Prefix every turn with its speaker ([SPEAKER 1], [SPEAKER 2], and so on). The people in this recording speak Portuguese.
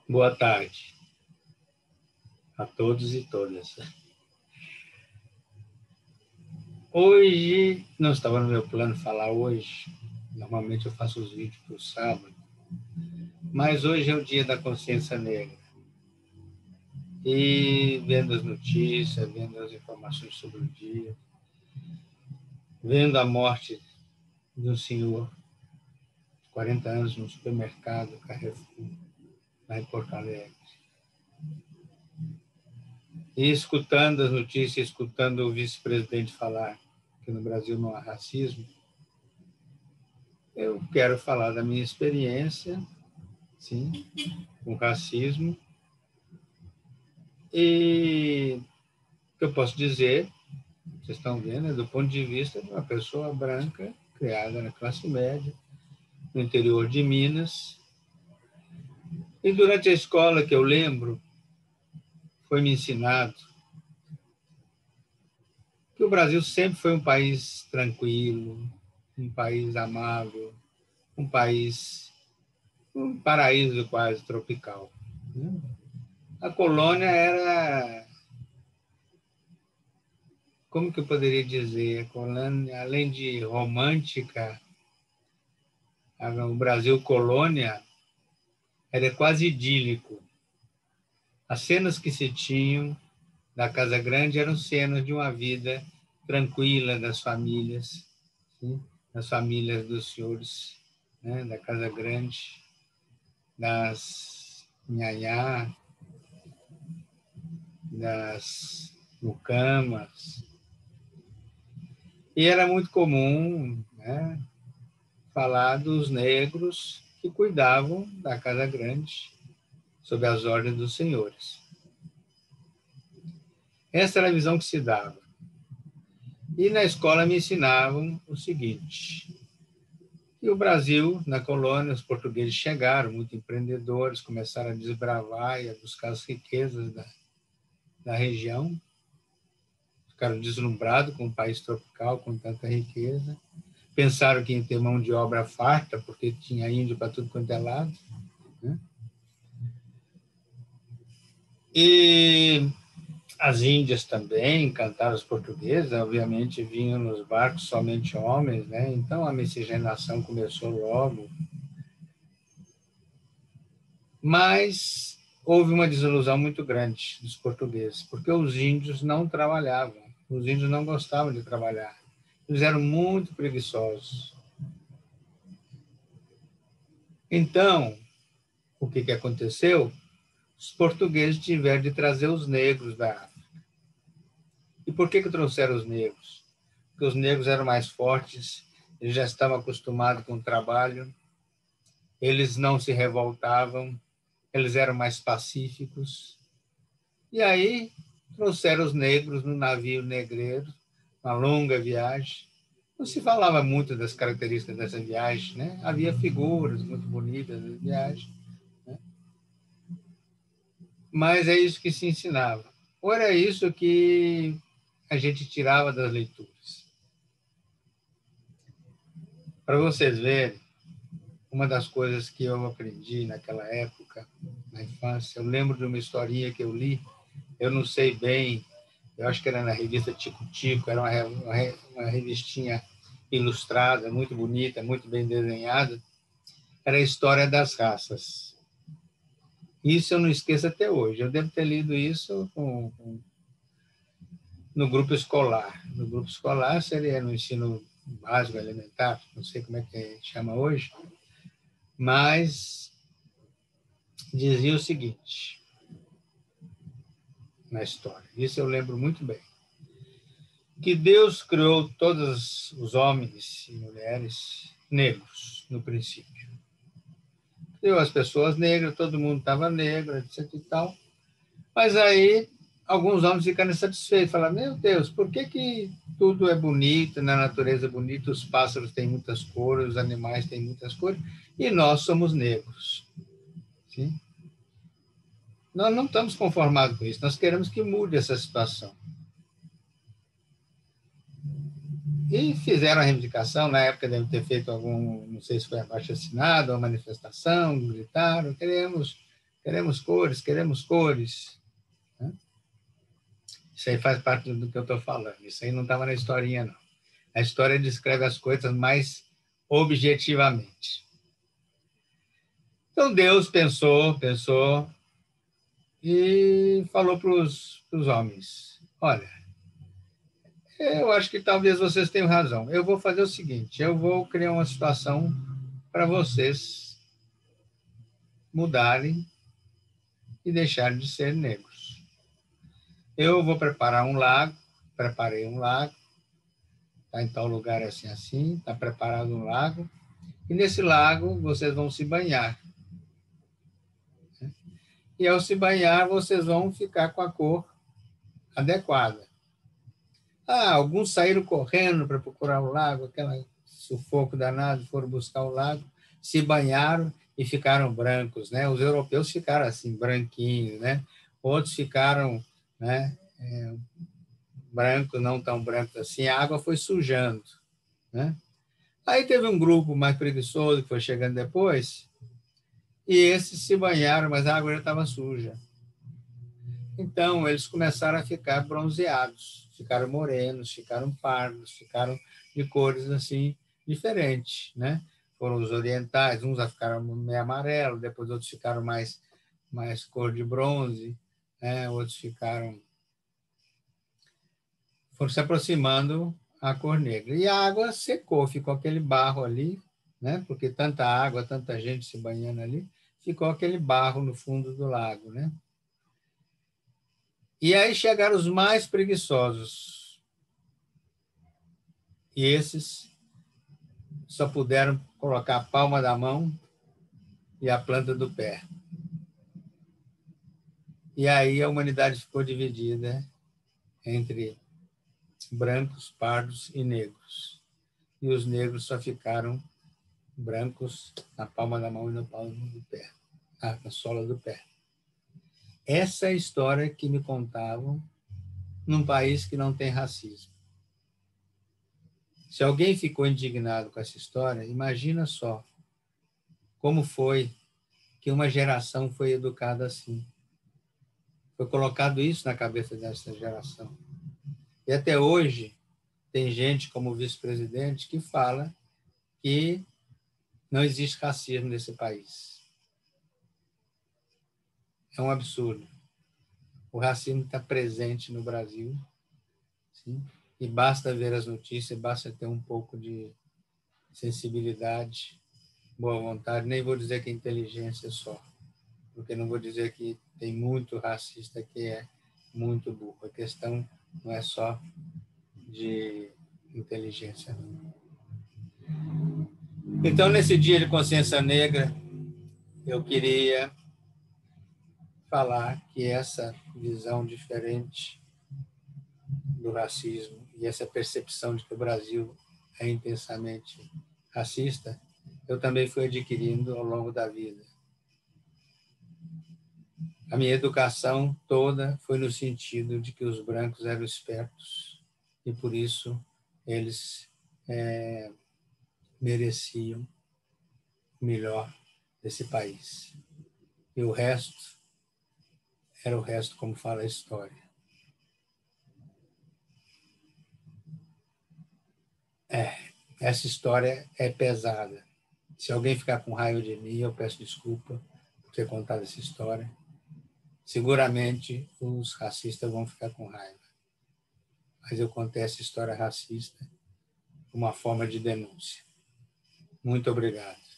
[SPEAKER 1] Boa tarde a todos e todas. Hoje, não estava no meu plano falar hoje, normalmente eu faço os vídeos para o sábado, mas hoje é o dia da consciência negra. E vendo as notícias, vendo as informações sobre o dia, vendo a morte de um senhor de 40 anos no supermercado Carrefour, lá em Porto Alegre, e escutando as notícias, escutando o vice-presidente falar que no Brasil não há racismo, eu quero falar da minha experiência, sim, com racismo, e o que eu posso dizer, vocês estão vendo, é do ponto de vista de uma pessoa branca, criada na classe média, no interior de Minas. E durante a escola, que eu lembro, foi me ensinado que o Brasil sempre foi um país tranquilo, um país amável, um paraíso quase tropical. A colônia era, como que eu poderia dizer, a colônia, além de romântica, o Brasil colônia era quase idílico. As cenas que se tinham da Casa Grande eram cenas de uma vida tranquila das famílias, sim? Das famílias dos senhores, né? Da Casa Grande, das Nhanhá, das mucamas. E era muito comum, né, falar dos negros que cuidavam da Casa Grande sob as ordens dos senhores. Essa era a visão que se dava. E na escola me ensinavam o seguinte, que o Brasil, na colônia, os portugueses chegaram, muito empreendedores, começaram a desbravar e a buscar as riquezas da região, ficaram deslumbrados com um país tropical, com tanta riqueza, pensaram que ia ter mão de obra farta, porque tinha índio para tudo quanto é lado, né? E as índias também encantaram os portugueses, obviamente vinham nos barcos somente homens, né? Então a miscigenação começou logo. Mas houve uma desilusão muito grande dos portugueses, porque os índios não trabalhavam, os índios não gostavam de trabalhar, eles eram muito preguiçosos. Então, o que aconteceu? Os portugueses tiveram de trazer os negros da África. E por que trouxeram os negros? Porque os negros eram mais fortes, eles já estavam acostumados com o trabalho, eles não se revoltavam, eles eram mais pacíficos. E aí trouxeram os negros no navio negreiro, uma longa viagem. Não se falava muito das características dessa viagem, né? Havia figuras muito bonitas da viagem, né? Mas é isso que se ensinava. Ou era isso que a gente tirava das leituras. Para vocês verem, uma das coisas que eu aprendi naquela época, na infância, eu lembro de uma historinha que eu li, eu não sei bem, eu acho que era na revista Tico Tico, era uma revistinha ilustrada, muito bonita, muito bem desenhada, era a história das raças. Isso eu não esqueço até hoje, eu devo ter lido isso no grupo escolar. No grupo escolar seria no ensino básico, elementar, não sei como é que chama hoje, mas dizia o seguinte na história, isso eu lembro muito bem, que Deus criou todos os homens e mulheres negros, no princípio. Criou as pessoas negras, todo mundo estava negro, etc e tal. Mas aí, alguns homens ficaram insatisfeitos, falaram, meu Deus, por que tudo é bonito, na natureza é bonito, os pássaros têm muitas cores, os animais têm muitas cores, e nós somos negros? Sim? Nós não estamos conformados com isso, nós queremos que mude essa situação. E fizeram a reivindicação, na época devem ter feito algum, não sei se foi abaixo-assinado, uma manifestação, gritaram, queremos Queremos cores, queremos cores. Isso aí faz parte do que eu estou falando. Isso aí não estava na historinha, não. A história descreve as coisas mais objetivamente. Então Deus pensou e falou para os homens: olha, eu acho que talvez vocês tenham razão. Eu vou fazer o seguinte: eu vou criar uma situação para vocês mudarem e deixarem de ser negros. Eu vou preparar um lago, preparei um lago, está em tal lugar assim, assim, está preparado um lago, e nesse lago vocês vão se banhar. E ao se banhar, vocês vão ficar com a cor adequada. Alguns saíram correndo para procurar o lago, aquele sufoco danado, foram buscar o lago, se banharam e ficaram brancos, né? Os europeus ficaram assim, branquinhos, né? Outros ficaram, né, brancos, não tão brancos assim, a água foi sujando, né? Aí teve um grupo mais preguiçoso que foi chegando depois, e esses se banharam, mas a água já estava suja. Então, eles começaram a ficar bronzeados, ficaram morenos, ficaram pardos, ficaram de cores assim diferentes, né? Foram os orientais, uns ficaram meio amarelo, depois outros ficaram mais cor de bronze, né? Outros foram se aproximando à cor negra. E a água secou, ficou aquele barro ali, né? Porque tanta água, tanta gente se banhando ali, ficou aquele barro no fundo do lago, né? E aí chegaram os mais preguiçosos. E esses só puderam colocar a palma da mão e a planta do pé. E aí a humanidade ficou dividida entre brancos, pardos e negros. E os negros só ficaram brancos na palma da mão e na palma do pé, na sola do pé. Essa é a história que me contavam num país que não tem racismo. Se alguém ficou indignado com essa história, imagina só como foi que uma geração foi educada assim. Foi colocado isso na cabeça dessa geração. E até hoje tem gente como o vice-presidente que fala que não existe racismo nesse país. É um absurdo. O racismo está presente no Brasil, sim? E basta ver as notícias, basta ter um pouco de sensibilidade, boa vontade, nem vou dizer que é inteligência só, porque não vou dizer que tem muito racista que é muito burro. A questão não é só de inteligência. Então, nesse dia de consciência negra, eu queria falar que essa visão diferente do racismo e essa percepção de que o Brasil é intensamente racista, eu também fui adquirindo ao longo da vida. A minha educação toda foi no sentido de que os brancos eram espertos e, por isso, eles mereciam o melhor desse país. E o resto era o resto, como fala a história. Essa história é pesada. Se alguém ficar com raiva de mim, eu peço desculpa por ter contado essa história. Seguramente os racistas vão ficar com raiva. Mas eu contei essa história racista como uma forma de denúncia. Muito obrigado.